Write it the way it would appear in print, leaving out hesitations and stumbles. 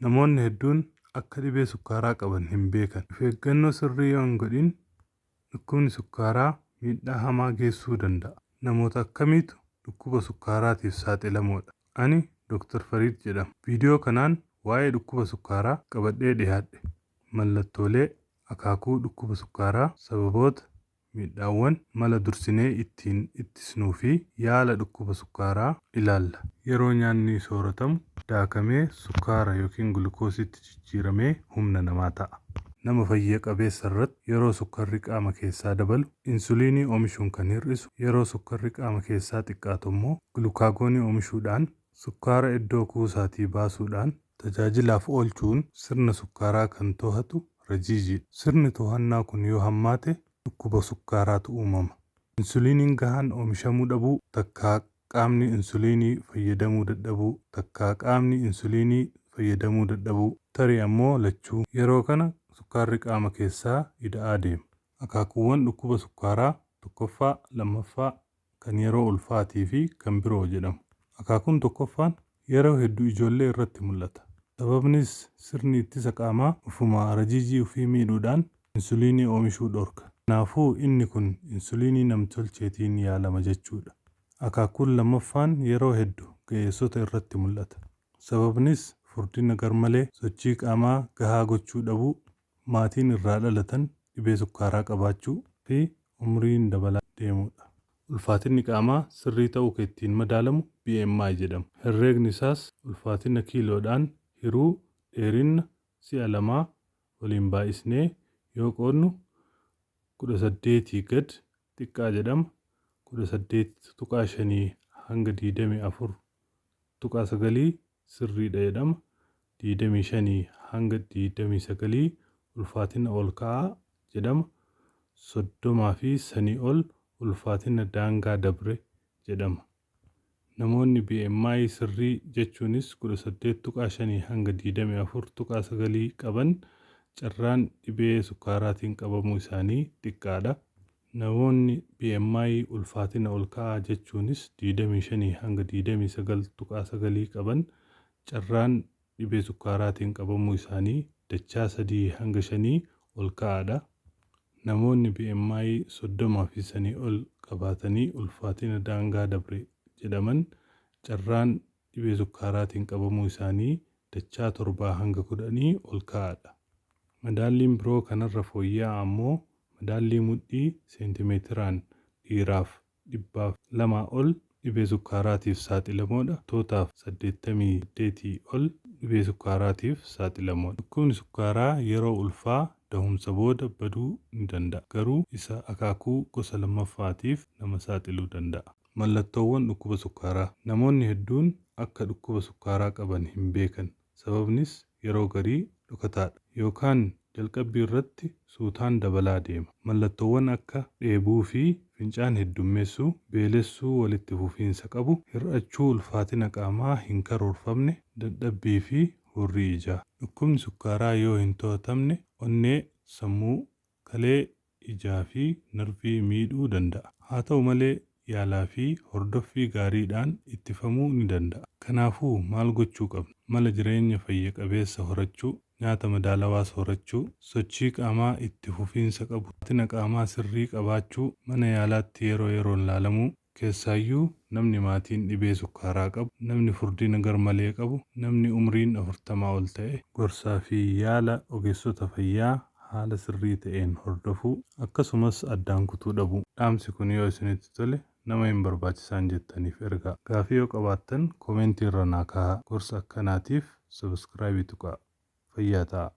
Namoonni hedduun akka dhibee sukkaaraa qaban hin beekan. Of eeggannoo sirrii yoo hin godhin dhukkubni sukkaaraa miidhaa hamaa geessisuu danda'a. Namoota akkamiitu dhukkuba sukkaaraatiif saaxilamoodha? Ani Dr. Fariid jedhama. Viidiyoo kanaan waa'ee dhukkuba sukkaaraa qabadhee dhiyaadhe. Mallattoolee akaakuu dhukkuba sukkaaraa, sababoota, miidhaawwan, mala dursinee ittiin ittisnuu fi yaala dhukkuba sukkaaraa ilaalla. Yeroo nyaanni sooratamu daakamee sukkaara yookiin gulukoositti jijjiiramee humna namaa ta'a. Nama fayya qabeessa irratti yeroo sukkarri qaama keessaa dabalu insuliinii oomishuun kan hir'isu, yeroo sukkarri qaama keessaa xiqqaatu immoo gulukaagoonii oomishuudhaan sukkaara iddoo kuusaatii baasuudhaan tajaajilaaf oolchuun sirna sukkaaraa kan to'atu rajiijidha. Sirni to'annaa kun yoo hammaate dhukkuba sukkaaraatu uumama. Insuliiniin gahaan oomishamuu dhabuu, takkaa qaamni insuliinii fayyadamuu dadhabuu, takkaa qaamni insuliinii fayyadamuu dadhabuu, tarii ammoo lachuu. Yeroo kana sukkaarri qaama keessaa ida'aa deema. Akaakuuwwan dhukkuba sukkaaraa tokkoffaa, lammaffaa, kan yeroo ulfaatii fi kan biroo jedhamu. Akaakuun tokkoffaan yeroo hedduu ijoollee irratti mul'ata. Sababnis sirni ittisa qaamaa ufuma rajiijii ofii miidhuudhaan insuliinii oomishuu dhorka. Kanaafuu inni kun insuliinii namtolcheetiin yaalama jechuudha. Akaakuun lammaffaan yeroo hedduu ga'eessota irratti mul'ata. Sababnis furdina garmalee, sochii qaamaa gahaa gochuu dhabuu, maatiin irraa dhalatan dhibee sukkaaraa qabaachuu fi umriin dabalaa deemudha. Ulfaatinni qaamaa sirrii ta'uu kan ittiin madaalamu BMI jedhama. Herreegni isaas ulfaatina kiiloodhaan hiruu dheerina si'a lamaa waliin baay'isnee yoo qoodnu 18 gad xiqqaa jedhama. 18.5 hanga 24.9 sirriidha jedhama. 25 hanga 29 ulfaatina ol ka'aa jedhama. 30 fi sanii ol ulfaatina daangaa dabre jedhama. Namoonni BMI sirrii jechuunis 18.5 hanga 24.9 qaban carraan dhibee sukkaaraatiin qabamuu isaanii xiqqaadha. Namoonni BMI ulfaatina ol ka'aa jechuunis 25 hanga 29.9 qaban carraan dhibee sukkaaraatiin qabamuu isaanii dachaa 3 hanga 5 ol ka'aadha. Namoonni BMI 30 fi sanii ol qabaatanii ulfaatina daangaa dabre jedhaman carraan dhibee sukkaaraatiin qabamuu isaanii dachaa 7 hanga 10 ol ka'aadha. Madaalliin biroo kanarra fooyya'aa ammoo madaallii mudhii seentimeetiraan dhiiraaf 200 ol dhibee sukkaaraatiif saaxilamoodha. Tootaaf 88 ol dhibee sukkaaraatiif saaxilamoodha. Dhukkubni sukkaaraa yeroo ulfaa dahumsa booda baduu ni danda'a. Garuu isa akaakuu gosa lammaffaatiif nama saaxiluu danda'a. Mallattoowwan dhukkuba sukkaaraa. Namoonni hedduun akka dhukkuba sukkaaraa qaban hin beekan. Sababnis yeroo garii dhokataadha yookaan jalqabbii irratti suutaan dabalaa deema. Mallattoowwan akka dheebuu fi fincaan heddummeessuu, beelessuu walitti fufiinsa qabu, hir'achuu ulfaatina qaamaa hin karoorfamne, dadhabbii fi hurrii ijaa. Dhukkubni sukkaaraa yoo hin to'atamne onnee, sammuu, kalee, ijaa fi narvii miidhuu danda'a. Haa ta'u malee yaalaa fi hordoffii gaariidhaan ittifamuu ni danda'a. Kanaafuu maal gochuu qabna? Mala jireenya fayya qabeessa horachuu, nyaata madaalawaa soorachuu, sochii qaamaa itti fufiinsa qabu, ulfaatina qaamaa sirrii qabaachuu, mana yaalaatti yeroo yeroon laalamuu, keessaayyuu namni maatiin dhibee sukkaaraa qabu, namni furdina garmalee qabu, namni umriin 40 ol ta'e gorsaa fi yaala ogeessota fayyaa haala sirrii ta'een hordofuu, akkasumas addaan kutuu dhabuu. Dhaamsi kun yoo isinitti tole nama hin barbaachisaan jettaniif ergaa. Gaafii yoo qabaattan koomentii irra naa kaa'aa. Gorsa akkanaatiif sabiskiraayibii tuqaa. Fayyaa ta'aa.